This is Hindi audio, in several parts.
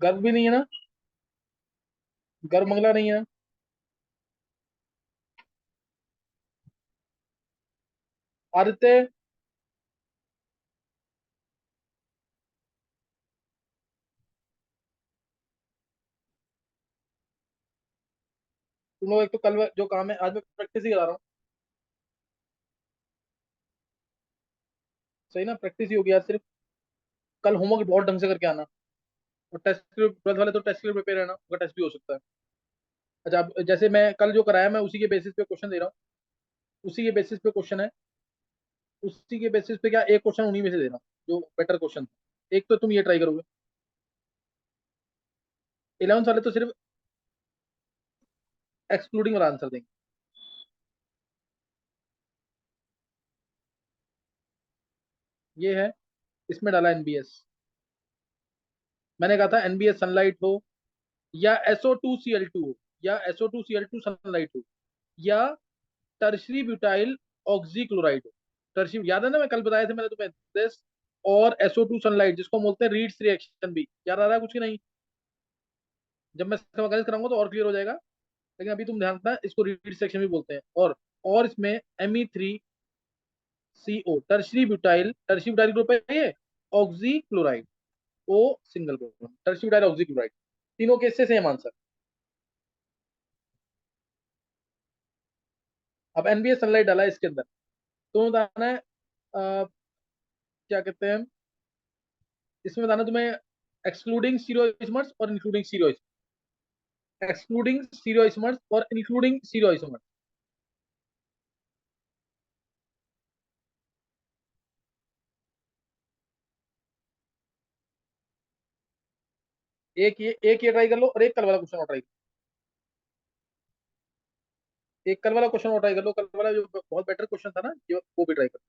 गर्भ भी नहीं है ना? गर्भ मंगला नहीं है? आदित्य। तुम लोग एक तो कल जो काम है, आज मैं प्रैक्टिस ही करा रहा हूँ। सही ना, प्रैक्टिस ही होगी आज सिर्फ। कल होमवर्क बहुत ढंग से करके आना। और टेस्ट के लिए, ट्वेल्थ वाले तो टेस्ट के लिए प्रिपेयर रहना, उनका टेस्ट भी हो सकता है। अच्छा, अब जैसे मैं कल जो कराया, मैं उसी के बेसिस पे क्वेश्चन दे रहा हूँ। उसी के बेसिस पे क्वेश्चन है। उसी के बेसिस पे क्या, एक क्वेश्चन उन्हीं में से देना जो बेटर क्वेश्चन था। एक तो तुम ये ट्राई करोगे। 11th वाले तो सिर्फ एक्सक्लूडिंग वाला आंसर देंगे। ये है। इसमें डाला एनबीएस। मैंने कहा था एनबीएस सनलाइट हो, या SO2Cl2 हो, या SO2Cl2 सनलाइट हो, या टर्शरी ब्यूटाइल ऑक्सी क्लोराइड हो। टर्शरी, याद है ना, मैं कल बताया था मैंने तुम्हें दिस। और SO2 सनलाइट, जिसको बोलते हैं रीड्स रिएक्शन भी, याद आ रहा है कुछ की नहीं? जब मैं इसका वकालत कराऊंगा तो और क्लियर हो जाएगा। लेकिन अभी तुम ध्यान रखना, इसको रीड्स रिएक्शन भी बोलते हैं। और इसमें Me3CO, टर्शरी ब्यूटाइल ग्रुप है ये। Oxy chloride, O single group, tertiary butyl oxy chloride. तीनों केस से सेम आंसर। अब एनबीएस सनलाइट डाला है इसके अंदर। तो बताना है क्या कहते हैं, इसमें बताना तुम्हें एक्सक्लूडिंग स्टीरियोइसोमर्स और इंक्लूडिंग स्टीरियोइसोमर्स। एक्सक्लूडिंग स्टीरियोइसोमर्स और इंक्लूडिंग स्टीरियोइसोमर्स। एक ये ट्राई कर लो, और एक कल वाला क्वेश्चन और ट्राई। एक कल वाला क्वेश्चन और ट्राई कर लो, कल वाला जो बहुत बेटर क्वेश्चन था ना, वो भी ट्राई कर लो।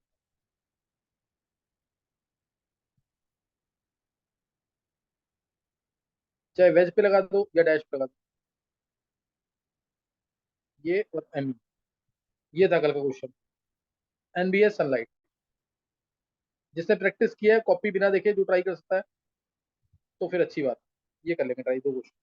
चाहे वेज पे लगा दो या डैश पे लगा दो। ये और एम, ये था कल का क्वेश्चन। NBS sunlight. जिसने प्रैक्टिस किया है कॉपी बिना देखे जो ट्राई कर सकता है, तो फिर अच्छी बात है। ये कर लेंगे ट्राई, दो क्वेश्चन।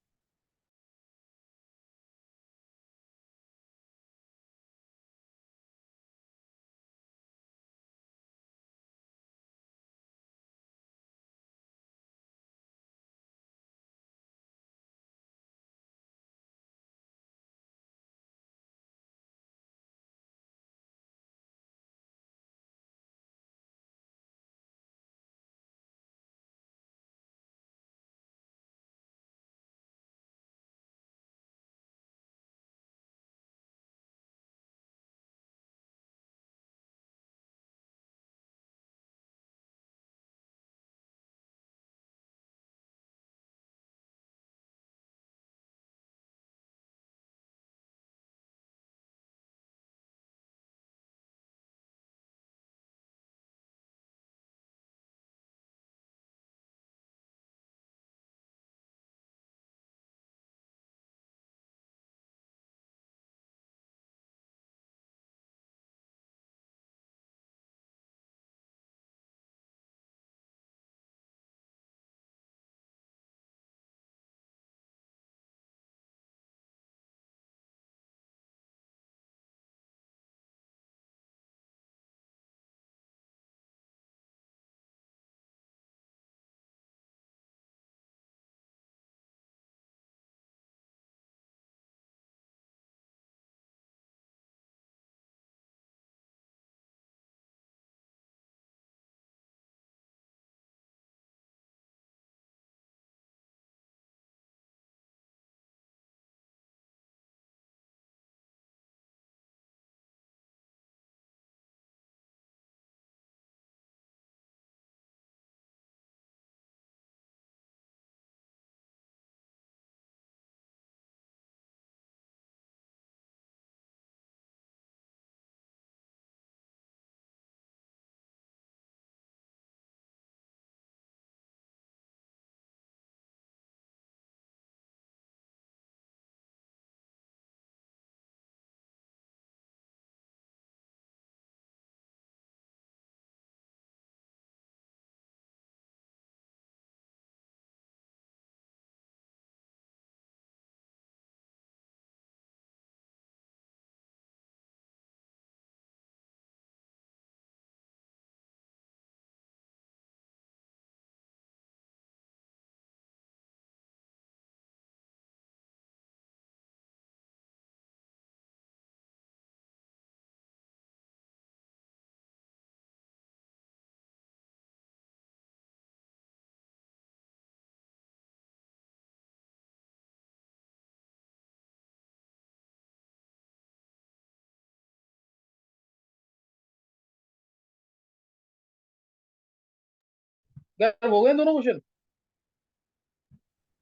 गर्व हो गए दोनों क्वेश्चन?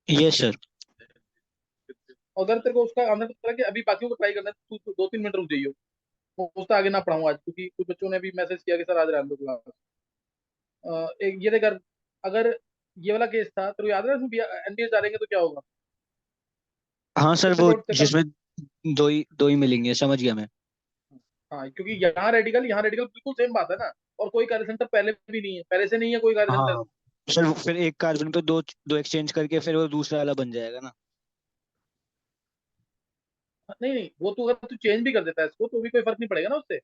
Yes sir. अगर तेरे को उसका आंसर पता है कि अभी बाकियों को ट्राई करना है, तू 2-3 मिनट रुक जाइयो। वो उसका आगे ना पढ़ाऊँ आज, क्योंकि कुछ बच्चों ने भी मैसेज किया कि सर आज रहने दो क्लास। एक ये देख, अगर ये वाला केस था तो याद है, एनबीए जा रहेंगे तो क्या होगा? हाँ सर, कितने वो करोड़ से कल? जिसमें दो ही मिलेंगे, समझ गया मैं। हाँ, क्योंकि यहाँ रेडिकल बिल्कुल सेम बात है ना। और कोई कार्य सेंटर पहले भी नहीं है, पहले से नहीं है कोई कार्य सेंटर। हाँ सर, वो फिर एक कार्बन पे दो दो एक्सचेंज करके फिर वो दूसरा वाला बन जाएगा ना। नहीं नहीं, वो तो अगर तू चेंज भी कर देता है इसको तो भी कोई फर्क नहीं पड़ेगा ना उससे।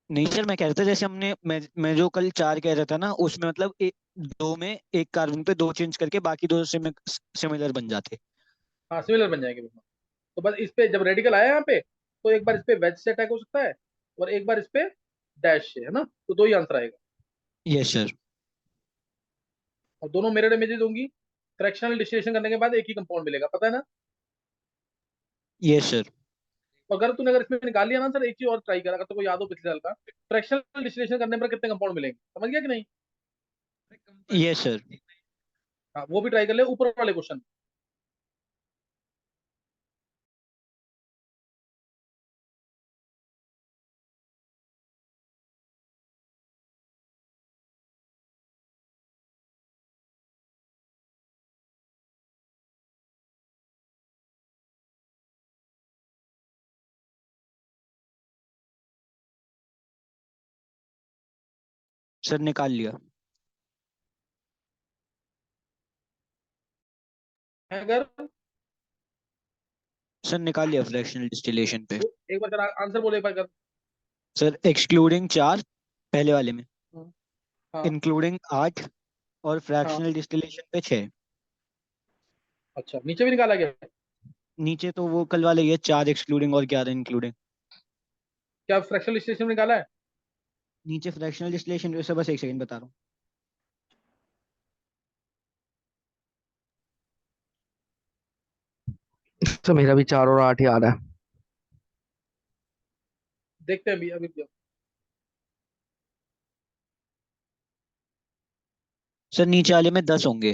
नहीं सर, मैं कह रहा था जैसे मैं जो कल चार कह रहा था ना, उसमें मतलब दो में एक कार्बन पे दो चेंज करके बाकी दो सिमिलर बन जाते। हाँ, सिमिलर बन जाएंगे बिल्कुल। तो बस इस पे जब रेडिकल आया यहाँ पे, तो एक बार इस पे वेज से अटैक हो सकता है, और एक बार इस पे डैश से, है ना? तो दो ही आंसर आएगा। Yes sir. और दोनों मिरर इमेजेस होंगी। फ्रैक्शनल डिस्टिलेशन करने के बाद एक ही कंपाउंड मिलेगा, पता है ना? Yes sir. और अगर इसमें निकाल लिया ना सर, एक चीज और ट्राई करा, अगर तो कोई याद हो पिछले साल का, फ्रैक्शनल डिस्टिलेशन करने पर कितने कंपाउंड मिलेंगे, समझ गया कि नहीं? Yes sir. हाँ, वो भी ट्राई कर ले ऊपर वाले क्वेश्चन। सर निकाल लिया। अगर सर निकाल लिया फ्रैक्शनल डिस्टिलेशन पे। एक बार आंसर बोले, एक बार कर। सर एक्सक्लूडिंग चार पहले वाले में, हाँ हाँ इंक्लूडिंग आठ, और हाँ। फ्रैक्शनल डिस्टिलेशन पे छः। अच्छा, नीचे भी निकाला गया? नीचे तो वो कल वाले ये चार एक्सक्लूडिंग और 11 इंक्लूडिंग। क्या फ्रैक्शनल डिस्टिलेशन में निकाला है? नीचे फ्रैक्शनल डिस्टिलेशन पे, सर बस एक सेकंड बता रहा हूँ। तो मेरा भी 4 और 8 याद है। देखते हैं अभी अभी भी। सर नीचे वाले में 10 होंगे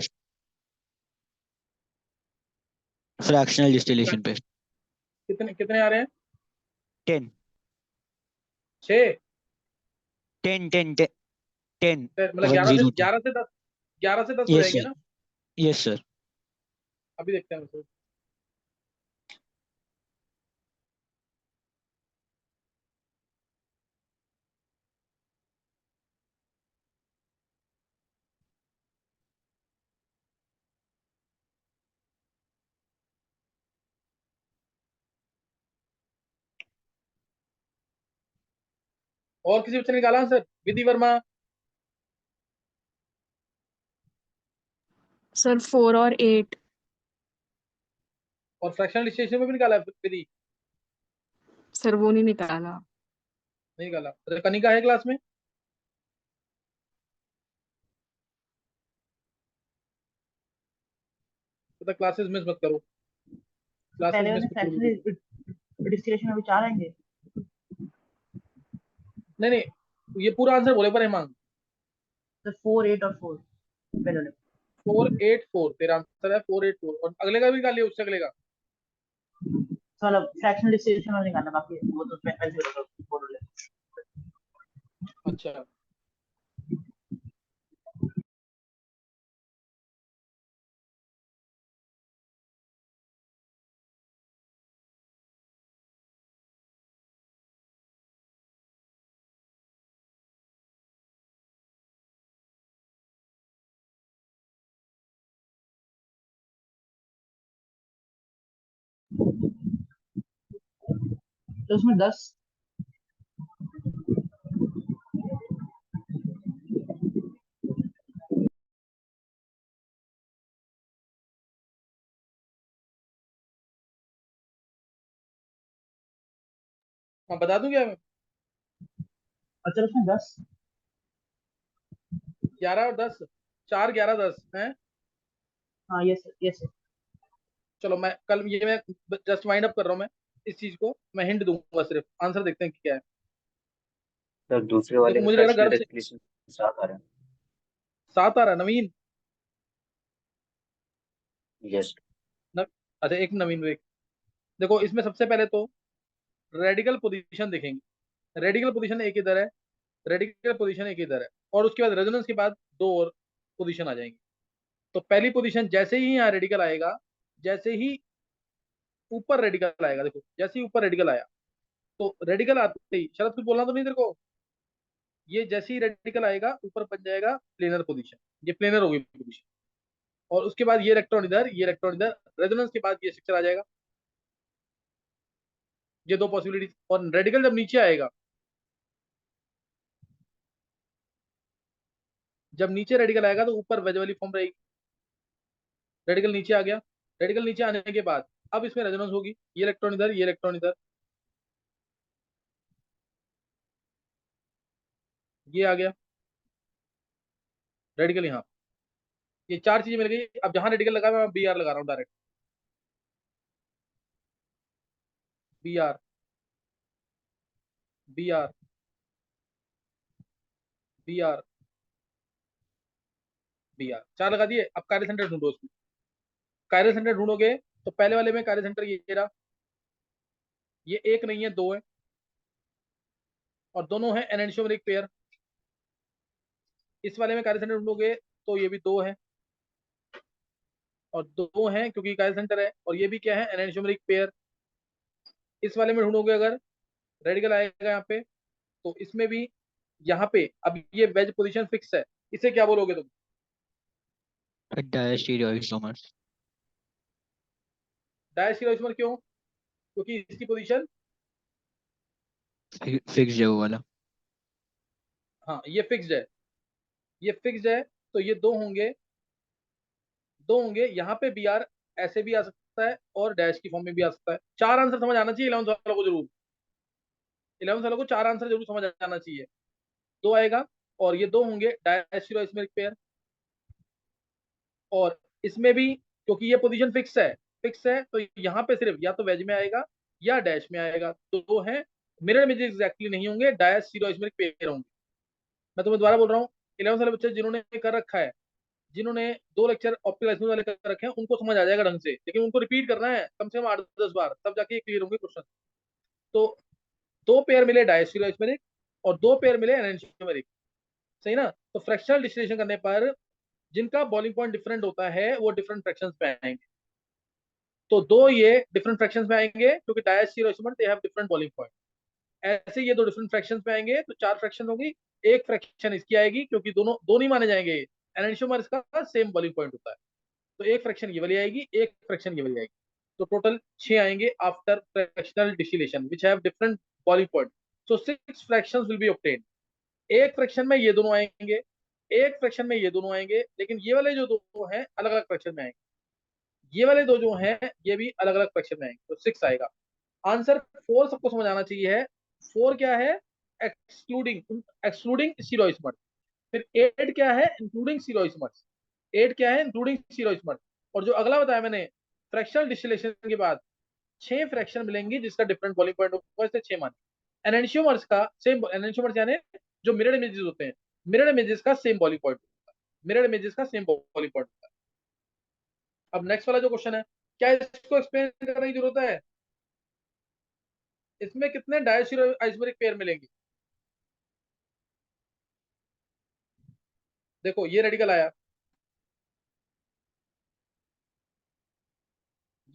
फ्रैक्शनल डिस्टिलेशन पे। कितने कितने आ रहे हैं? 10। 6? 10 10 10 10। मतलब 1 ग्यारह से 0 10। 11 से 10, 11 से 10 हो यस जाएंगे सर। ना? Yes sir. अभी देखते हैं वैसे। और किसी बच्चे ने निकाला आंसर? विधि वर्मा? सर 4 और 8। और फ्रैक्शनल डिस्टिलेशन में भी निकाला है विधि? सर वो नहीं निकाला। नहीं निकाला? अरे कनिका है क्लास में? तो क्लासेस मिस मत करो, तो क्लासेस पहले मिस वाले मत करो बिल्कुल। फ्रैक्शनल डिस्टिलेशन में विचार आएंगे। नहीं नहीं, ये पूरा आंसर बोले पर हेमांग। तो 4 8 और 4 पहले वाले। 4 8 4 तेरा आंसर है, 4 8 4। और अगले का भी निकालिए, उससे अगले का। तो मतलब फ्रैक्शनल डिस्टिलेशन में निकालना, बाकी वो तो पहले से बता दो, फोर वाले। अच्छा, तो उसमें 10। हाँ बता दूं क्या मैं? अच्छा, उसमें 10। 11 और 10, 4 11 10 है। हाँ, यस यस। चलो मैं कल ये मैं जस्ट वाइंड अप कर रहा हूँ मैं इस चीज को। मैं हिंट दूंगा, सिर्फ आंसर देखते हैं कि क्या है। सर दूसरे वाले देखो में मुझे लग रहा है फ्रैक्शनल गर्भ से। डिस्टिलेशन साथ आ रहे हैं। 7 आ रहा है नवीन। यस। अच्छा एक नवीन वेग। देखो इसमें सबसे पहले तो रेडिकल पोजीशन देखेंगे। रेडिकल पोजीशन एक इधर है, रेडिकल पोजीशन एक इधर है, और उसके बाद रेजोनेंस के बाद दो और पोजीशन आ जाएंगी। तो पहली पोजीशन जैसे ही यहाँ रेडिकल आएगा, जैसे ही ऊपर रेडिकल आएगा, देखो जैसे ही ऊपर रेडिकल आया, तो रेडिकल आते ही, शरद कुछ बोलना तो नहीं तेरे को, ये जैसे ही रेडिकल आएगा ऊपर बन जाएगा प्लेनर पोजीशन, ये प्लेनर होगी पोजीशन। और उसके बाद ये इलेक्ट्रॉन इधर, ये इलेक्ट्रॉन इधर, रेजोनेंस के बाद ये स्ट्रक्चर आ जाएगा। ये दो पॉसिबिलिटी। और रेडिकल जब नीचे आएगा, जब नीचे रेडिकल आएगा तो ऊपर वेज वाली फॉर्म रहेगी। रेडिकल नीचे आ गया, रेडिकल नीचे आने के बाद अब इसमें रेजोनेंस होगी, ये इलेक्ट्रॉन इधर, ये इलेक्ट्रॉन इधर, ये आ गया रेडिकल यहाँ। ये चार चीजें मिल गई। अब जहां रेडिकल लगा मैं बी आर लगा रहा हूँ direct, B R, B R, B R, B R, चार लगा दिए। अब कार्य सेंटर ढूंढो उसमें। कार्य सेंटर ढूंढोगे तो पहले वाले में कार्य सेंटर ये रहा, ये एक नहीं है दो है, और दोनों है एनेंशियोमेरिक पेयर। इस वाले में कार्य सेंटर ढूंढोगे तो ये भी दो है और दो है, क्योंकि कार्य सेंटर है, और ये भी क्या है एनेंशियोमेरिक पेयर। इस वाले में ढूंढोगे अगर रेडिकल आएगा यहाँ पे, तो इसमें भी यहाँ पे अब ये वेज पोजीशन फिक्स है, इसे क्या बोलोगे तुम? डायस्टीरियोइसोमर्स। डायस्टीरियोइसोमर क्यों? क्योंकि इसकी पोजीशन, फिक्स है वो वाला। हाँ ये फिक्स्ड है, ये फिक्स्ड है, तो ये दो होंगे, दो होंगे। यहाँ पे बी आर ऐसे भी आ सकता है और डैश की फॉर्म में भी आ सकता है। चार आंसर समझ आना चाहिए 11th वालों को जरूर, 11th वालों को चार आंसर जरूर समझ आना चाहिए। दो आएगा और ये दो होंगे डायस्टीरियोइसोमरिक पेयर। और इसमें भी क्योंकि ये पोजीशन फिक्स है, फिक्स है, तो यहाँ पे सिर्फ या तो वेज में आएगा या डैश में आएगा। तो दो है, मिरर इमेज एग्जैक्टली नहीं होंगे, डायस्टीरियोइसोमरिक पेयर होंगे। मैं तुम्हें दोबारा बोल रहा हूँ, 11th वाले बच्चे जिन्होंने कर रखा है, जिन्होंने दो लेक्चर ऑप्टिकल वाले कर रखे हैं, उनको समझ आ जाएगा ढंग से, लेकिन उनको रिपीट करना है कम से कम 8-10 बार, तब जाके क्लियर होंगे क्वेश्चन। तो दो पेयर मिले डायस्टीरियोइसोमेरिक और दो पेयर मिले एनेंशियोमेरिक, सही ना? तो फ्रैक्शनल डिस्टिलेशन करने पर जिनका बॉइलिंग पॉइंट डिफरेंट होता है वो डिफरेंट फ्रैक्शंस पे आएंगे। तो दो ये डिफरेंट फ्रैक्शंस में आएंगे क्योंकि diastereomer they have different boiling point. ऐसे ये दो डिफरेंट फ्रैक्शंस में आएंगे, तो चार फ्रैक्शन होगी। एक फ्रैक्शन इसकी आएगी क्योंकि दोनों दो नहीं माने जाएंगे, एनेंशियोमर का सेम बॉइलिंग पॉइंट होता है। तो एक फ्रैक्शन ये वाली आएगी, एक फ्रैक्शन ये वाली आएगी। तो टोटल 6 आएंगे after fractional distillation which have different boiling point. So 6 fractions will be obtained. एक फ्रैक्शन में ये दोनों आएंगे, एक फ्रैक्शन में ये दोनों आएंगे, लेकिन ये वाले जो दो हैं अलग अलग फ्रैक्शन में आएंगे। ये वाले दो जो हैं ये भी अलग अलग फ्रैक्शन में आएंगे, तो 6 आएगा। आंसर 4 सबको समझ आना चाहिए है। 4 क्या है? Excluding, excluding stereoisomers. फिर 8 क्या है? Including stereoisomers. 8 क्या है? Including stereoisomers. और जो अगला बताया मैंने, फ्रैक्शनल डिस्टिलेशन के बाद 6 फ्रैक्शन मिलेंगी जिसका डिफरेंट बॉइलिंग पॉइंट होगा, इससे 6 माने। एनेंशियोमर्स का सेम, एनेंशियोमर्स यानी जो मिरर इमेजेस होते हैं, मिरर इमेजेस का सेम बॉइलिंग पॉइंट होता है, मिरर इमेजेस का सेम बॉइलिंग पॉइंट होता है। अब नेक्स्ट वाला जो क्वेश्चन है, क्या इसको एक्सप्लेन करने की जरूरत है? इसमें कितने डायस्टीरियो आइसोमेरिक पेयर मिलेंगे? देखो ये रेडिकल आया,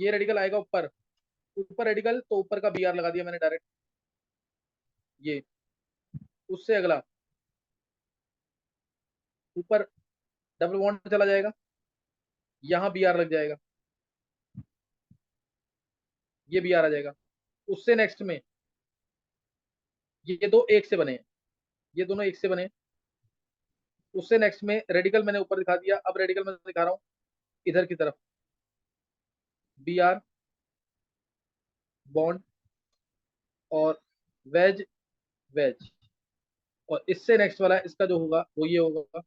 ये रेडिकल आएगा ऊपर, ऊपर रेडिकल, तो ऊपर का बी आर लगा दिया मैंने डायरेक्ट। ये उससे अगला ऊपर डबल बॉन्ड चला जाएगा, यहाँ बी आर लग जाएगा, ये बी आर आ जाएगा। उससे नेक्स्ट में ये दो एक से बने हैं, ये दोनों एक से बने हैं। उससे नेक्स्ट में रेडिकल मैंने ऊपर दिखा दिया, अब रेडिकल मैं दिखा रहा हूँ इधर की तरफ, बी आर बॉन्ड और वेज, वेज। और इससे नेक्स्ट वाला इसका जो होगा वो ये होगा,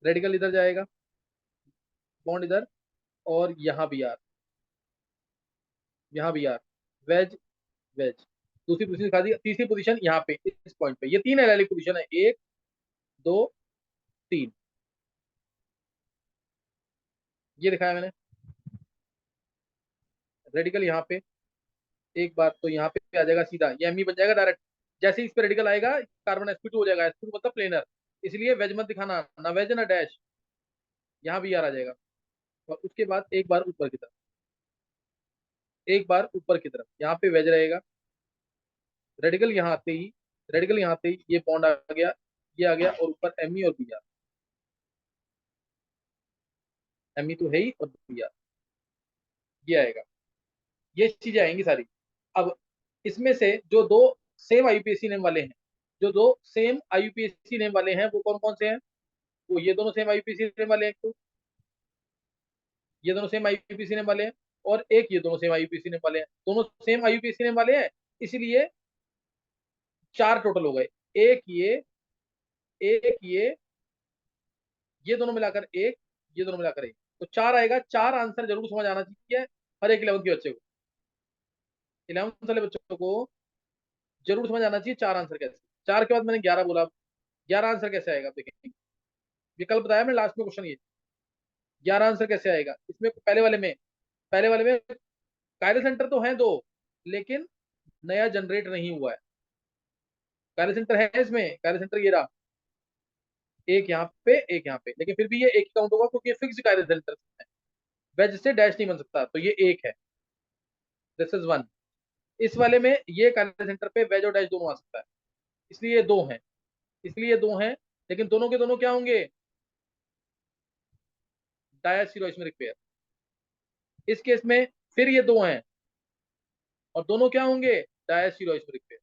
रेडिकल इधर जाएगा, बॉन्ड इधर, और यहाँ बी आर, यहाँ बी आर, वेज, वेज। दूसरी पोजीशन दिखा दी, तीसरी पोजीशन यहाँ पे इस पॉइंट पे। ये तीन एलिक पोजीशन है, 1 2 3, ये दिखाया मैंने। रेडिकल यहाँ पे एक बार तो यहाँ पे आ जाएगा सीधा, ये एमई बन जाएगा डायरेक्ट। जैसे ही इस पे रेडिकल आएगा कार्बन sp2 हो जाएगा, sp2 मतलब प्लेनर, इसलिए वेज मत दिखाना, ना वेज ना डैश, यहाँ भी यार आ जाएगा। और उसके बाद एक बार ऊपर की तरफ, एक बार ऊपर की तरफ यहाँ पे वेज रहेगा। रेडिकल यहाँ आते ही, रेडिकल यहाँ आते ही ये बॉन्ड आ गया, ये आ गया, और ऊपर एमई और बी आर, एमई तो है ही और बी आर, ये आएगा। ये चीजें आएंगी सारी। अब इसमें से जो दो सेम आईयूपीएसी नेम वाले हैं, जो दो सेम आईयूपीएसी नेम वाले हैं वो कौन कौन से हैं? वो ये दोनों सेम आईयूपीएसी नेम वाले हैं, तो ये दोनों सेम आईयूपीएसी नेम वाले हैं, और एक ये दोनों सेम आईयूपीएसी नेम वाले हैं, दोनों सेम आईयूपीएसी नेम वाले हैं, इसलिए 4 टोटल हो गए। एक ये, एक ये दोनों मिलाकर एक, ये दोनों मिलाकर एक, तो 4 आएगा। 4 आंसर जरूर समझ आना चाहिए हर एक 11th के बच्चे को, 11th वाले बच्चों को जरूर समझ आना चाहिए 4 आंसर कैसे। 4 के बाद मैंने 11 बोला, 11 आंसर कैसे आएगा देखेंगे। विकल्प बताया मैंने लास्ट में क्वेश्चन, ये 11 आंसर कैसे आएगा इसमें। पहले वाले में, पहले वाले में कायरल सेंटर तो है दो, लेकिन नया जनरेट नहीं हुआ है। कायरल सेंटर है इसमें, कायरल सेंटर ये रहा, एक यहाँ पे एक यहाँ पे, लेकिन फिर भी ये एक ही काउंट होगा क्योंकि ये फिक्स कायरल सेंटर है, वेज से डैश नहीं बन सकता, तो ये एक है। This is one. इस वाले में ये कायरल सेंटर पे वेज और डैश दोनों आ सकता है, इसलिए ये दो हैं, इसलिए ये दो हैं, लेकिन दोनों के दोनों क्या होंगे? डायस्टीरोइस्मरिक पेयर। इस केस में फिर ये दो हैं और दोनों क्या होंगे? डायस्टीरोइस्मरिक पेयर,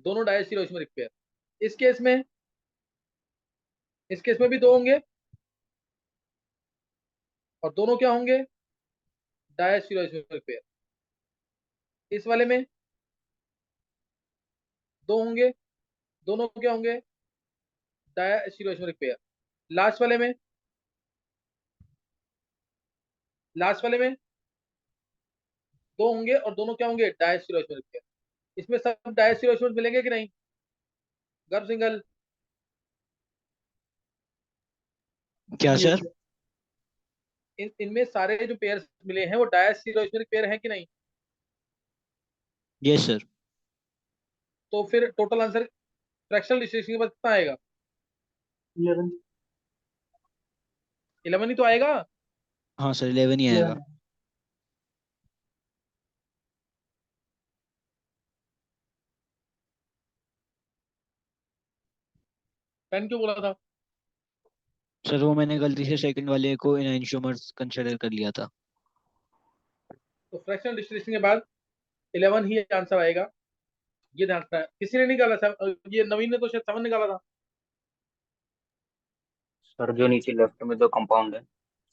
दोनों डायस्टीरोइस्मरिक पेयर। इस केस में, इस केस में भी दो होंगे और दोनों क्या होंगे? डायस्टीरोइस्मरिक पेयर। इस वाले में दो होंगे, दोनों क्या होंगे? डायस्टीरोइस्मरिक पेयर। लास्ट वाले में, लास्ट वाले में दो होंगे और दोनों क्या होंगे? डायस्टीरोइस्मरिक पेयर। इसमें सब डायस्टीरोइस्मर मिलेंगे कि नहीं? गर्भ सिंगल, क्या सर? इनमें सारे जो पेयर्स मिले हैं वो डायस्टीरोइस्मरिक पेयर हैं कि नहीं? Yes sir. तो फिर टोटल आंसर फ्रैक्शनल डिस्ट्रीब्यूशन के बाद कितना आएगा? 11। 11 ही तो आएगा। हाँ सर 11 ही आएगा। 11। पेन क्यों बोला था? सर वो मैंने गलती से सेकंड वाले को इनैंशियोमर्स कंसिडर कर लिया था। तो फ्रैक्शनल डिस्ट्रीब्यूशन के बाद 11 ही आंसर आएगा, ये ध्यान रखना है। किसी ने निकाला था ये, नवीन ने तो शायद 7 निकाला था। सर जो नीचे लेफ्ट में दो कंपाउंड है,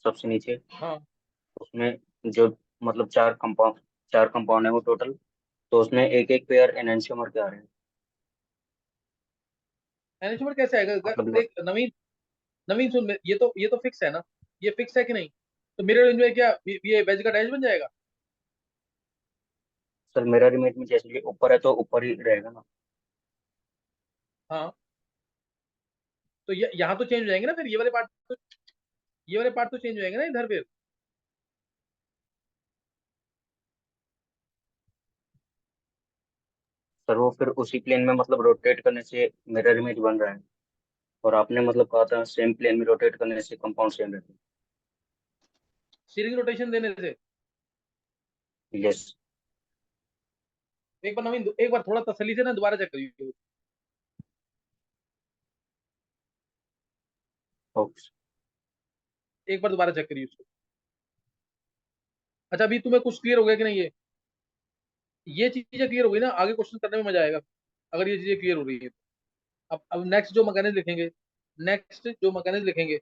सबसे नीचे, हाँ, उसमें जो मतलब चार कंपाउंड है वो टोटल, तो उसमें एक एक पेयर एनएंशियोमर के आ रहे हैं। एनएचओ कैसे आएगा? मतलब देख नवीन, नवीन सुन, ये तो फिक्स है ना, ये फिक्स है कि नहीं? तो मेरे रेंज में क्या ये वेज का डैश बन जाएगा? सर मेरा रिमेट में जैसे कि ऊपर है तो ऊपर ही रहेगा ना। हाँ, तो यहाँ तो चेंज हो जाएंगे ना फिर, ये वाले पार्ट तो, ये वाले पार्ट तो चेंज हो जाएंगे ना इधर फिर। सर वो फिर उसी प्लेन में मतलब रोटेट करने से मिरर इमेज बन रहा है, और आपने मतलब कहा था सेम प्लेन में रोटेट करने से कंपाउंड सेम रहते सीरीज रोटेशन देने से। हैं। यस। एक बार नवीन, एक बार थोड़ा तसल्ली से ना दोबारा चेक करिए, ओके। एक बार दोबारा चेक करिए उसको। अच्छा अभी तुम्हें कुछ क्लियर हो गया कि नहीं? ये चीजें क्लियर हो गई ना, आगे क्वेश्चन करने में मजा आएगा अगर ये चीजें क्लियर हो रही है। अब नेक्स्ट जो मैकेनिज्म लिखेंगे, नेक्स्ट जो मैकेनिज्म लिखेंगे,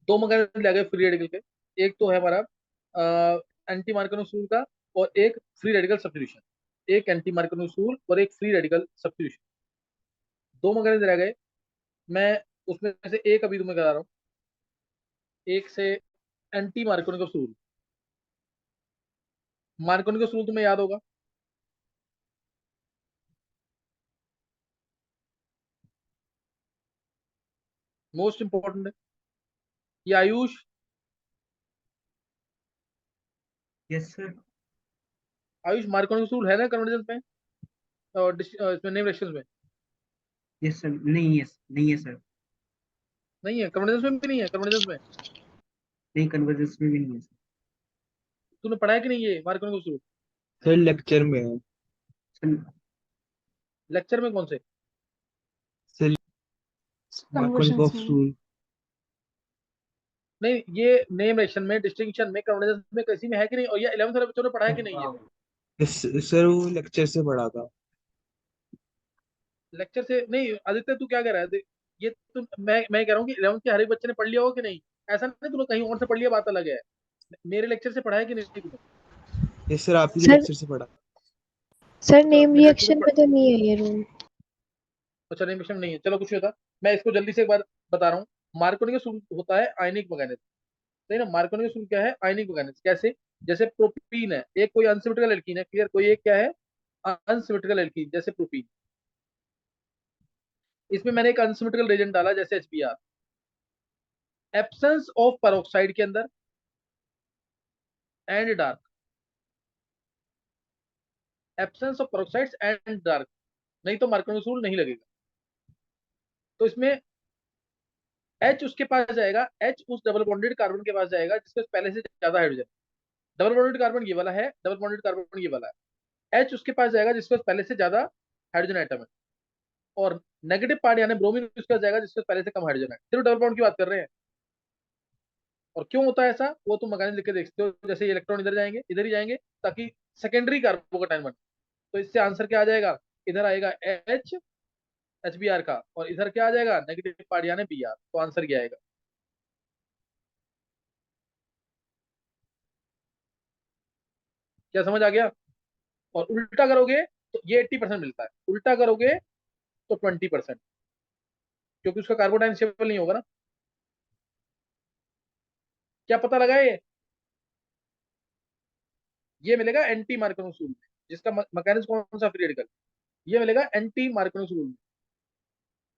दो मैकेनिज्म लगे फ्री रेडिकल के। एक तो है हमारा एंटी मार्कोनी का, और एक फ्री रेडिकल सब्स्टिट्यूशन। एक एंटी मार्कोनी और एक फ्री रेडिकल सब्स्टिट्यूशन, दो मैकेनिज्म रह गए। मैं उसमें से एक अभी तुम्हें करा रहा हूँ, एक से एंटी मार्कोनिक सूल। मार्कोनिक सूल तुम्हें याद होगा, मोस्ट इंपॉर्टेंट है। ये Ayush, yes sir. Ayush Markovnikov rule है ना कन्वर्जेंस में और इसमें नेम रिलेशंस में? यस सर, नहीं है, नहीं है सर। नहीं है कन्वर्जेंस में भी नहीं है, कन्वर्जेंस में नहीं, कन्वर्जेंस में भी नहीं है सर। तूने पढ़ा है कि नहीं ये मार्कोनी रूल? सर लेक्चर में है। सर लेक्चर में कौन से? सर कन्वर्जन्स मार्कोनिकॉफ में। रूल। नहीं, ये नेम रिलेशन में, डिस्टिंक्शन में, कन्वर्जेंस में किसी में है कि नहीं? और ये 11th वाले बच्चों ने पढ़ा है कि नहीं है? सर वो लेक्चर से पढ़ा था। लेक्चर से नहीं। आदित्य तू क्या कह रहा है? ये तू, मैं कह रहा हूँ कि 11th के हर एक बच्चे ने पढ़ लिया हो कि नहीं? ऐसा नहीं तूने कहीं और से पढ़ लिया, बात अलग है। मेरे लेक्चर से पढ़ा है कि नहीं तूने? यस सर, आप ही के सर लेक्चर से पढ़ा। सर अच्छा, नेम मेरे लेक्चर से रिएक्शन में तो नहीं है ये रूल। अच्छा, नेम रिलेशन नहीं है, चलो कुछ नहीं होता। मैं इसको जल्दी से एक बार बता रहा हूँ। मार्कोनी का होता है आयनिक मैकेनिज्म। सही ना? मार्कोनी का क्या है? आयनिक मैकेनिज्म। कैसे? जैसे प्रोपीन है, एक कोई अनसिमेट्रिकल एल्कीन है, क्लियर? कोई एक क्या है? अनसिमेट्रिकल एल्कीन, जैसे प्रोपीन। इसमें मैंने एक अनसिमेट्रिकल रेजेंट डाला, जैसे HBr। एब्सेंस ऑफ पेरोक्साइड के अंदर and dark, absence of peroxides and dark, नहीं तो मार्कोनी रूल नहीं लगेगा। तो इसमें H उसके पास जाएगा, H उस डबल बॉन्डेड कार्बन के पास जाएगा जिसके पास पहले से ज्यादा हाइड्रोजन। डबल बॉन्डेड कार्बन ये वाला है, डबल बॉन्डेड कार्बन ये वाला है। H उसके पास जाएगा जिसके पास पहले से ज्यादा हाइड्रोजन आइटम है। और नेगेटिव पार्ट यानी ब्रोमीन उसके पास जाएगा जिसके पास पहले से कम हाइड्रोजन है। सिर्फ डबल बॉन्ड की बात कर रहे हैं। और क्यों होता है ऐसा, वो तुम मैकेनिज्म लिख के देखते हो। जैसे ये इलेक्ट्रॉन इधर जाएंगे, इधर ही जाएंगे, ताकि सेकेंडरी कार्बोकेटाइन बने। तो इससे आंसर क्या आ जाएगा? इधर आएगा H HBr का, और इधर क्या आ जाएगा? नेगेटिव पार्ट यानी Br। तो आंसर क्या आएगा? क्या समझ आ गया? और उल्टा करोगे तो ये 80% मिलता है, उल्टा करोगे तो 20%, क्योंकि उसका कार्बोडाइन स्टेबल नहीं होगा ना। क्या पता लगा ये मिलेगा एंटी मार्कोनी रूल में, जिसका मैकेनिज्म कौन सा? Free radical. ये मिलेगा एंटी मार्कोनी रूल में।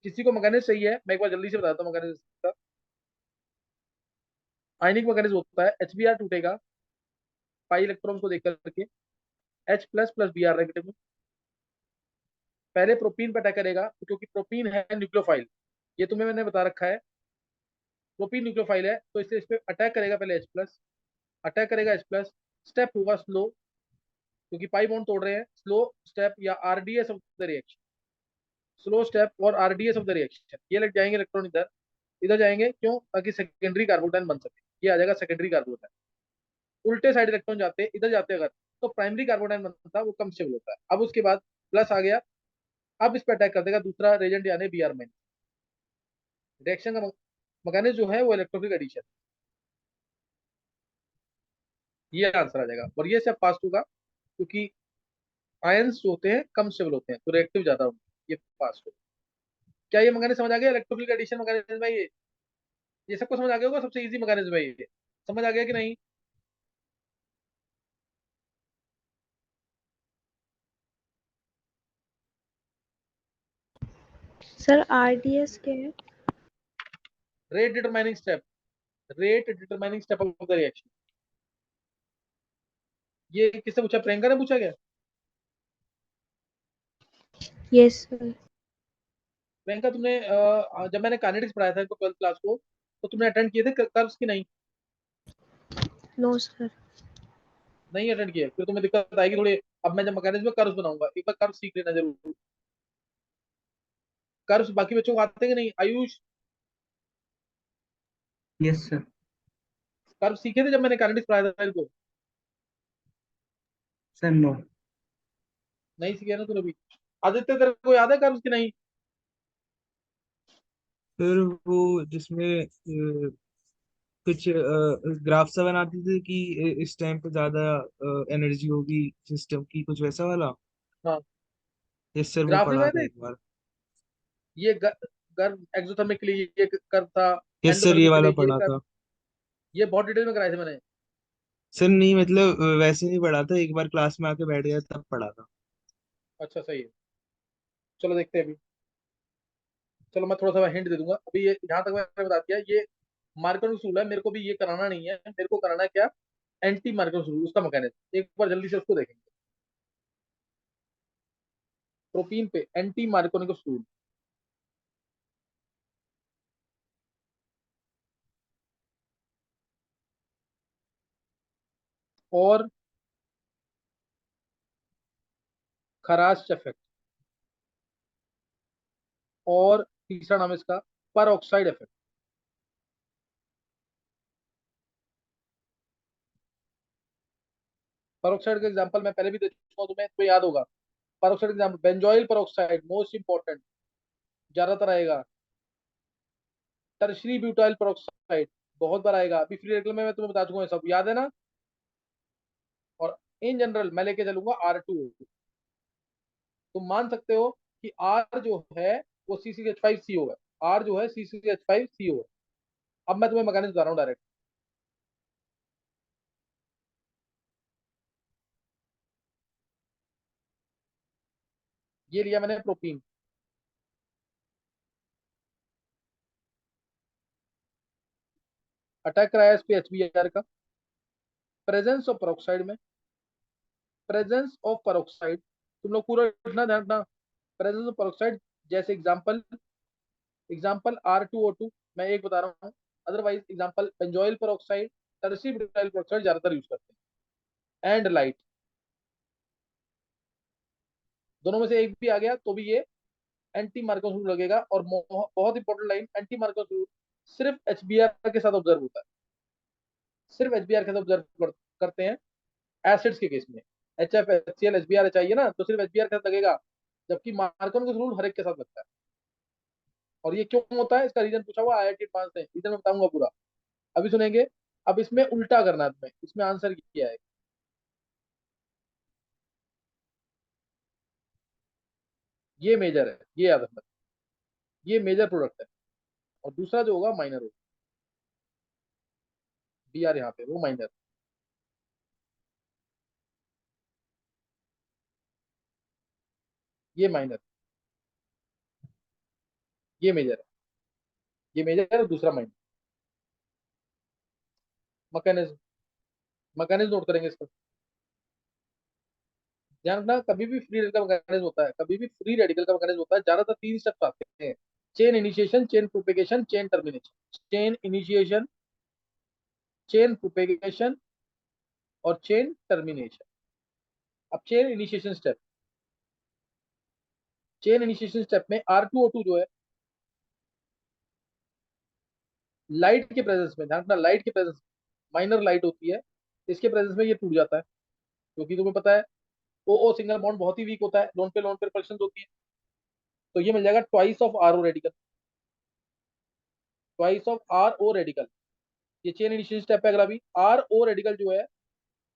किसी को मैकेनिज्म सही है, मैं एक बार जल्दी से बताता हूँ मैकेनिज्म का। आयनिक मैकेनिज्म होता है, HBr टूटेगा पाई इलेक्ट्रॉन को देख करके, H plus plus Br negative में। पहले प्रोपीन पे अटैक करेगा, क्योंकि प्रोपीन है न्यूक्लियोफाइल। ये तुम्हें मैंने बता रखा है, प्रोपीन न्यूक्लियोफाइल है, तो इस पे अटैक करेगा पहले H प्लस, अटैक करेगा H प्लस। स्टेप होगा स्लो, क्योंकि पाई बॉन्ड तोड़ रहे हैं। स्लो स्टेप या RDS of the reaction, slow step और RDS ऑफ द रिएक्शन। ये लग जाएंगे इलेक्ट्रॉन इधर, इधर जाएंगे, क्यों? ताकि सेकेंडरी कार्बोटाइन बन सके। ये आ जाएगा सेकेंडरी कार्बोटाइन। उल्टे साइड इलेक्ट्रॉन जाते, इधर जाते अगर, तो प्राइमरी कार्बोटाइन बनता, वो कम स्टेबल होता है। अब उसके बाद प्लस आ गया, अब इस पर अटैक कर देगा दूसरा रेजेंट यानी Br माइनस। रिएक्शन का मैकेनिज्म जो है वो इलेक्ट्रोफिलिक एडिशन। ये आंसर आ जाएगा, और ये सब पास होगा, क्योंकि आयंस जो होते हैं कम स्टेबल होते हैं, तो रिएक्टिव ज्यादा होंगे। ये पास होगा। क्या ये मैकेनिज्म समझ आ गया? इलेक्ट्रोफिलिक एडिशन मैकेनिज्म है ये सबको समझ आ गया होगा। सबसे इजी मैकेनिज्म है ये, समझ आ गया कि नहीं? सर आरडीएस क्या है? Rate determining step, rate determining step of the reaction. ये किससे पूछा? प्रियंका ने पूछा क्या? Yes sir. प्रियंका तुमने जब मैंने काइनेटिक्स पढ़ाया था तो 12th क्लास को, तो तुमने अटेंड किए थे कर्व्स की नहीं? No sir. नहीं अटेंड किए, फिर तुम्हें दिक्कत आएगी थोड़ी। अब मैं जब मैकेनिज्म में कर्व्स बनाऊंगा, एक बार कर्व सीख लेना जरूर। कर्व्स बाकी बच्चों को आते हैं कि नहीं? Ayush, yes sir. कर्व सीखे थे जब मैंने काइनेटिक्स पढ़ाया था इनको? Sir no. नहीं सीखे ना तूने भी? आदित्य तेरे को याद है कर्व्स की नहीं? फिर वो जिसमें कुछ ग्राफ सा बनाते थे कि इस टाइम पे ज्यादा एनर्जी होगी सिस्टम की, कुछ वैसा वाला। हाँ, यस सर, वो ग्राफ नहीं पढ़ा था बनाए थे? एक बार। ये कर्व एक्सोथर्मिक के लिए ये कर्व था, यस सर, ये एंडोथर्मिक के वाला लिए ये पढ़ा कर्व। था। ये बहुत डिटेल में कराए थे मैंने। सर नहीं, मतलब वैसे नहीं पढ़ा था, एक बार क्लास में आके बैठ गया तब पढ़ा था। अच्छा सही है, चलो देखते हैं अभी। चलो मैं थोड़ा सा हिंट दे दूंगा। अभी ये यहाँ तक मैंने बता दिया, ये मार्कर उसूल है, मेरे को भी ये कराना नहीं है, मेरे को कराना है क्या, एंटी मार्कर उसूल, उसका मैकेनिज्म एक बार जल्दी से उसको देखेंगे। प्रोटीन पे एंटी मार्कोनिक उसूल, और खराश इफेक्ट, और तीसरा नाम है इसका पर ऑक्साइड इफेक्ट। पर ऑक्साइड का एग्जांपल मैं पहले भी दे चुका हूं, तुम्हें तो याद होगा। पर ऑक्साइड एग्जांपल बेंजोइल पर ऑक्साइड मोस्ट इंपॉर्टेंट, ज्यादातर आएगा। टर्शरी ब्यूटाइल पर ऑक्साइड बहुत बार आएगा, अभी फ्री रेडिकल में मैं तुम्हें बता चुका हूं, सब याद है ना। और इन जनरल मैं लेके चलूंगा R2O। तुम मान सकते हो कि R जो है वो CCH5CO है, R जो है CCH5CO है। अब मैं तुम्हें मैकेनिज्म बता रहा हूँ डायरेक्ट। ये लिया मैंने प्रोटीन, अटैक कराया इस पे HBr का, प्रेजेंस ऑफ peroxide में, प्रेजेंस ऑफ peroxide, तुम लोग पूरा लिखना, ध्यान रखना। प्रेजेंस ऑफ peroxide, जैसे एग्जांपल, एग्जांपल R2O2 मैं एक बता रहा हूँ, otherwise example benzoyl peroxide, tertiary butyl peroxide ज्यादातर यूज करते हैं। एंड लाइट, दोनों में से एक भी आ गया तो भी ये एंटी मार्कोस रूल लगेगा। और बहुत important line, anti Marcos rule सिर्फ HBr के साथ ऑब्जर्व होता है, सिर्फ HBr के साथ ऑब्जर्व करते हैं एसिड्स के केस में। HF HCl HBr चाहिए ना, तो सिर्फ HBr के साथ लगेगा, जबकि मार्कोस रूल हर एक के साथ लगता है। और ये क्यों होता है, इसका रीजन पूछा हुआ IIT एडवांस ने, रीजन मैं बताऊंगा पूरा, अभी सुनेंगे। अब इसमें उल्टा करना है तुम्हें, इसमें आंसर किया है, ये मेजर है, ये याद रखना, ये मेजर प्रोडक्ट है। और दूसरा जो होगा माइनर होगा, Br यहाँ पे वो माइनर, ये माइनर, ये मेजर है, ये मेजर है और दूसरा माइनर। मैकेनिज्म, मैकेनिज्म नोट करेंगे इसका, ध्यान रखना। कभी भी फ्री रेडिकल मैकेनिज्म होता है, कभी भी फ्री रेडिकल का मैकेनिज्म होता है, ज्यादातर 3 स्टेप्स आते हैं, chain initiation, chain propagation, chain termination. Chain initiation, chain propagation, और चेन टर्मिनेशन। अब chain initiation step, chain initiation step में R2O2 जो है, लाइट के प्रेजेंस में, ध्यान रखना, लाइट के प्रेजेंस, माइनर लाइट होती है, इसके प्रेजेंस में ये टूट जाता है, क्योंकि तुम्हें पता है OO सिंगल बॉन्ड बहुत ही वीक होता है, लोन पे रिपल्शन होती है। तो ये मिल जाएगा twice of RO radical, twice of RO radical. ये चेन इनिशिएशन स्टेप है। अगला भी RO रेडिकल जो है,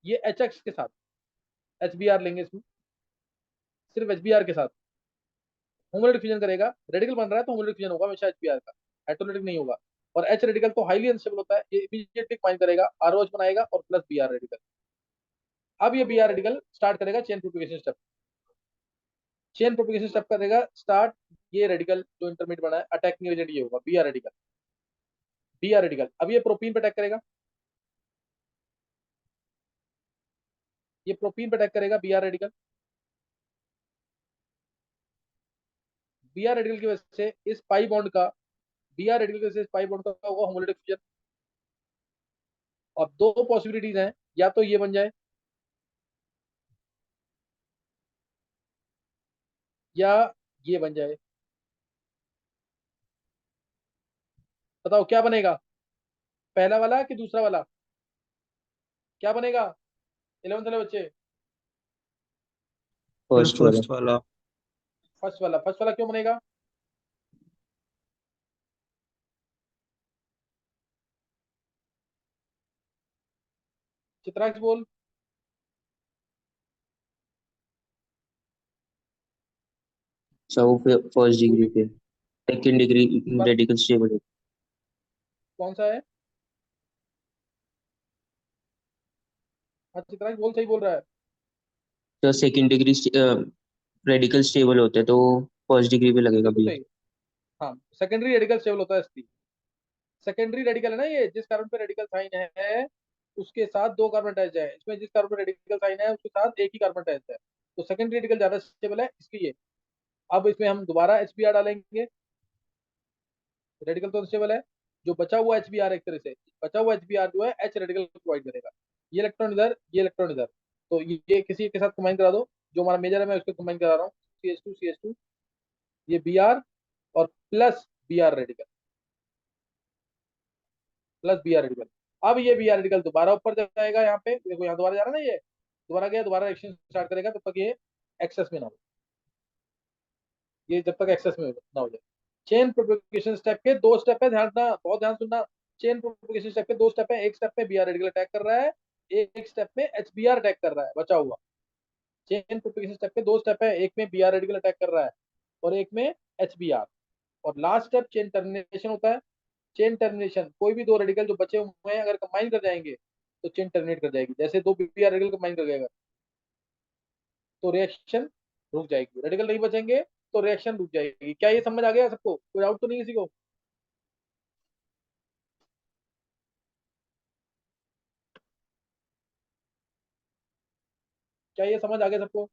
ये HX के साथ, HBr लेंगे इसमें, सिर्फ HBr के साथ होमोलैटिक डिफ्यूजन करेगा। रेडिकल बन रहा है तो होमोलैटिक डिफ्यूजन होगा हमेशा HBr का, हेटेरोलेटिक नहीं होगा। और H रेडिकल तो हाईली अनस्टेबल होता है, ये इमीडिएटली फाइन करेगा, ROH बनाएगा और प्लस Br रेडिकल। अब ये Br रेडिकल स्टार्ट करेगा chain propagation step, chain propagation step करेगा स्टार्ट। ये रेडिकल जो इंटरमीडिएट बना है, अटैकिंग एजेंट ये होगा Br रेडिकल, Br रेडिकल। अब ये प्रोपीन पे अटैक करेगा, ये प्रोपीन पे अटैक करेगा Br रेडिकल। Br रेडिकल की वजह से इस पाई बॉन्ड का, Br रेडिकल की वजह से इस पाई बॉन्ड का होगा होमोलैटिक फ्यूजन। और दो पॉसिबिलिटीज हैं, या तो ये बन जाए, या ये बन जाए। बताओ क्या बनेगा, पहला वाला कि दूसरा वाला, क्या बनेगा 11th वाले बच्चे? फर्स्ट वाला। फर्स्ट वाला। फर्स्ट वाला, फर्स्ट वाला क्यों बनेगा? चित्राक्ष बोल। अच्छा वो फर्स्ट डिग्री पे, सेकंड डिग्री एक बार रेडिकल स्टेबल कौन सा है? हाँ चित्राक्ष बोल, सही बोल रहा है। तो सेकंड डिग्री रेडिकल स्टेबल होते हैं तो फर्स्ट डिग्री पे लगेगा बिल्कुल भैया। सही। हाँ, सेकेंडरी रेडिकल स्टेबल होता है sp। सेकेंडरी रेडिकल है ना, ये जिस कार्बन पे रेडिकल साइन है उसके साथ दो कार्बन अटैच है, इसमें जिस कार्बन पे रेडिकल साइन है उसके साथ एक ही कार्बन अटैच है, तो सेकेंडरी रेडिकल ज्यादा स्टेबल है इसलिए। अब इसमें हम दोबारा HBr डालेंगे, रेडिकल तो अनस्टेबल है, जो बचा हुआ HBr एक तरह से बचा हुआ HBr जो है H रेडिकल प्रोवाइड करेगा, ये इलेक्ट्रॉन इधर, ये इलेक्ट्रॉन इधर, तो ये किसी के साथ कंबाइन करा दो, जो हमारा मेजर है मैं उसको कंबाइन करा रहा हूँ, CH2 ये Br और plus Br radical, plus Br radical. अब ये Br रेडिकल दोबारा ऊपर जाएगा, यहाँ पे देखो, यहाँ दोबारा जा रहा है ना, ये दोबारा गया, दोबारा रिएक्शन स्टार्ट करेगा, तब तक ये एक्सेस में ना हो, ये जब तक एक्सेस में ना हो जाए। चेन प्रोपेगेशन स्टेप के दो स्टेप है, ध्यान रखना, बहुत ध्यान सुनना। चेन प्रोपेगेशन स्टेप के दो स्टेप है, एक स्टेप में Br रेडिकल अटैक कर रहा है, एक स्टेप में HBr अटैक कर रहा है बचा हुआ। चेन प्रोपेगेशन स्टेप के दो स्टेप है, एक में Br रेडिकल अटैक कर रहा है और एक में HBr। और लास्ट स्टेप चेन टर्मिनेशन होता है। चेन टर्मिनेशन, कोई भी दो रेडिकल जो बचे हुए हैं अगर कंबाइन कर जाएंगे तो चेन टर्मिनेट कर जाएगी, जैसे दो Br रेडिकल कंबाइन कर जाएगा तो रिएक्शन रुक जाएगी, रेडिकल नहीं बचेंगे तो रिएक्शन रुक जाएगी। क्या ये समझ आ गया सबको, कोई डाउट तो नहीं किसी को? क्या ये समझ आ गया सबको?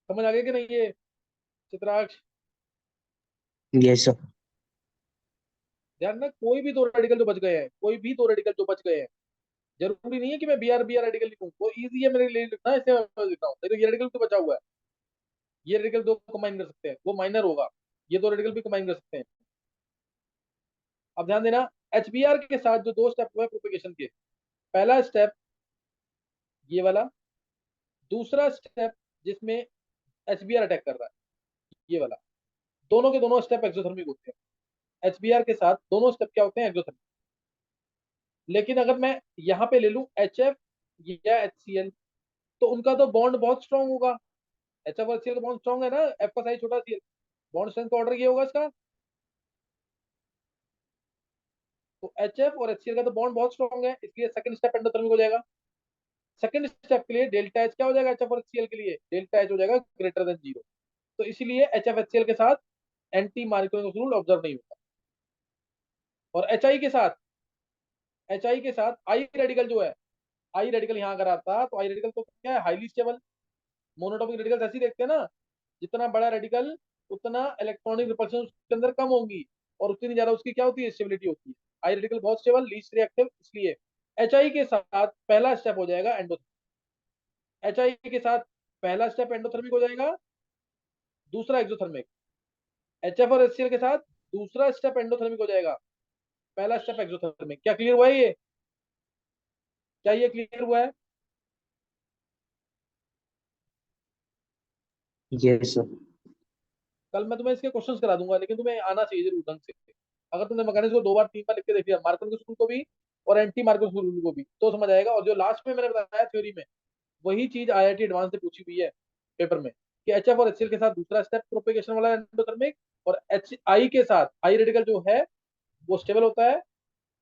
समझ आ गया कि नहीं ये चित्राक्ष? Yes sir. ध्यान ना, कोई भी दो रेडिकल जो बच गए हैं, कोई भी दो रेडिकल जो बच गए हैं, जरूरी नहीं है कि मैं Br रेडिकल लिखूं, वो इजी है मेरे लिए लिखना, इसलिए मैं लिखता हूँ। देखो ये रेडिकल तो बचा हुआ है, ये रेडिकल दो कंबाइन कर सकते हैं, वो माइनर होगा, ये दो रेडिकल भी कंबाइन कर सकते हैं। अब ध्यान देना, HBr के साथ जो दो स्टेप हुए प्रोपेगेशन के, पहला स्टेप ये वाला, दूसरा स्टेप जिसमें HBr अटैक कर रहा है ये वाला, दोनों के दोनों स्टेप एक्सोथर्मिक होते हैं। HBr के साथ दोनों स्टेप क्या होते हैं, एक्सोथर्मिक। लेकिन अगर मैं यहाँ पे ले लूं HF या HCl, तो उनका तो बॉन्ड बहुत स्ट्रांग होगा। HF और HCl का बॉन्ड स्ट्रांग है ना, F का साइज छोटा, Cl बॉन्ड स्ट्रेंथ का ऑर्डर ये होगा इसका, तो HF और HCl का तो बॉन्ड बहुत स्ट्रांग है, इसलिए सेकंड स्टेप एंडोथर्मिक हो जाएगा। सेकंड स्टेप के लिए डेल्टा H क्या हो जाएगा, HF और HCl के लिए डेल्टा H हो जाएगा ग्रेटर देन 0, तो इसीलिए HF HCl के साथ एंटी मार्कोनिक रूल ऑब्जर्व नहीं होता। और HI के साथ आई रेडिकल जो है, आई रेडिकल यहाँ अगर आता तो आई रेडिकल तो क्या है, हाईली स्टेबल। मोनोटॉपिक रेडिकल ऐसे ही देखते हैं ना, जितना बड़ा रेडिकल उतना इलेक्ट्रॉनिक रिपल्शन उसके अंदर कम होंगी और उतनी ज्यादा उसकी क्या होती है, स्टेबिलिटी होती है। आई रेडिकल बहुत स्टेबल, लीस्ट रिएक्टिव, इसलिए HI के साथ पहला स्टेप हो जाएगा एंडोथर्मिक। HI के साथ पहला स्टेप एंडोथर्मिक हो जाएगा, दूसरा एक्सोथर्मिक। HF और HCl के साथ दूसरा स्टेप एंडोथर्मिक हो जाएगा, पहला स्टेप एक्सोथर्मिक। क्या क्लियर हुआ है ये? क्या ये क्लियर हुआ है? Yes sir. कल मैं तुम्हें इसके क्वेश्चंस करा दूंगा, लेकिन तुम्हें आना चाहिए जरूर ढंग से। अगर तुमने मैकेनिक्स को दो बार तीन बार लिख के देख लिया, मार्कोनी रूल को भी और एंटी मार्कोनी रूल को भी, तो समझ आएगा। और जो लास्ट में मैंने बताया थ्योरी में, वही चीज IIT एडवांस से पूछी हुई है पेपर में, कि HF और HCl के साथ दूसरा स्टेप प्रोपेगेशन वाला एंडोथर्मिक, और HI के साथ आई रेडिकल जो है वो स्टेबल होता है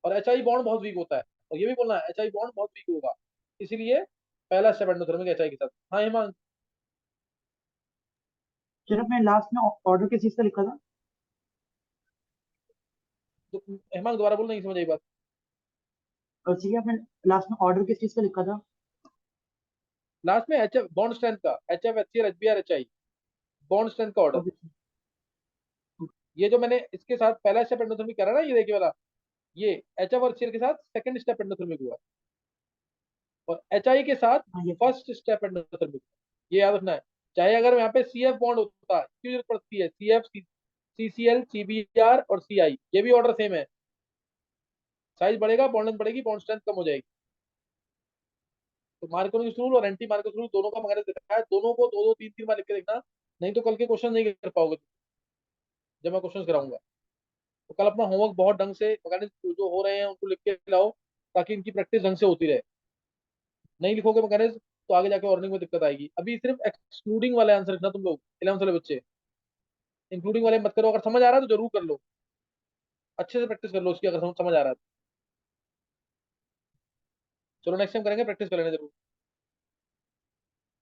और HI बॉन्ड बहुत वीक होता है। और ये भी बोलना है HI बॉन्ड बहुत वीक होगा, इसीलिए पहला स्टेप एंडोथर्मिक HI के साथ। हाँ हिमांश? सर आपने लास्ट में ऑर्डर किस चीज का लिखा था? तो हिमांश दोबारा बोल, नहीं समझ आई बात। और ठीक है, आपने लास्ट में ऑर्डर किस चीज का लिखा था? लास्ट में HF बॉन्ड स्ट्रेंथ का, HF HCl HBr HI bond strength का ऑर्डर। ओके। ये जो मैंने इसके साथ पहला स्टेप एंडोथर्मिक करा ना, ये देखिए वाला, ये HF और HCl के साथ सेकंड स्टेप एंडोथर्मिक हुआ, और HI के साथ हाँ ये फर्स्ट स्टेप एंडोथर्मिक। ये याद रखना है। चाहे अगर यहाँ पे CF बॉन्ड होता, क्यों जरूरत पड़ती है, CF CCl CBr और CI, ये भी ऑर्डर सेम है। साइज बढ़ेगा, बॉन्ड लेंथ बढ़ेगी, बॉन्ड स्ट्रेंथ कम हो जाएगी। तो मार्कोनी रूल और एंटी मार्कोनी रूल दोनों का मैंने देखा है, दोनों को दो दो तीन तीन बार लिख के देखना, नहीं तो कल के क्वेश्चन नहीं कर पाओगे जब मैं क्वेश्चन कराऊंगा। तो कल अपना होमवर्क बहुत ढंग से मैकेनिक्स जो हो रहे हैं उनको लिख के लाओ, ताकि इनकी प्रैक्टिस ढंग से होती रहे। नहीं लिखोगे मैकेनिज्म तो आगे जाके अर्निंग में दिक्कत आएगी। अभी सिर्फ एक्सक्लूडिंग वाले आंसर लिखना तुम लोग 11th वाले बच्चे, इंक्लूडिंग वाले मत करो। अगर समझ आ रहा है तो जरूर कर लो, अच्छे से प्रैक्टिस कर लो उसकी, अगर समझ आ रहा है तो। चलो नेक्स्ट टाइम करेंगे, प्रैक्टिस कर लेना जरूर।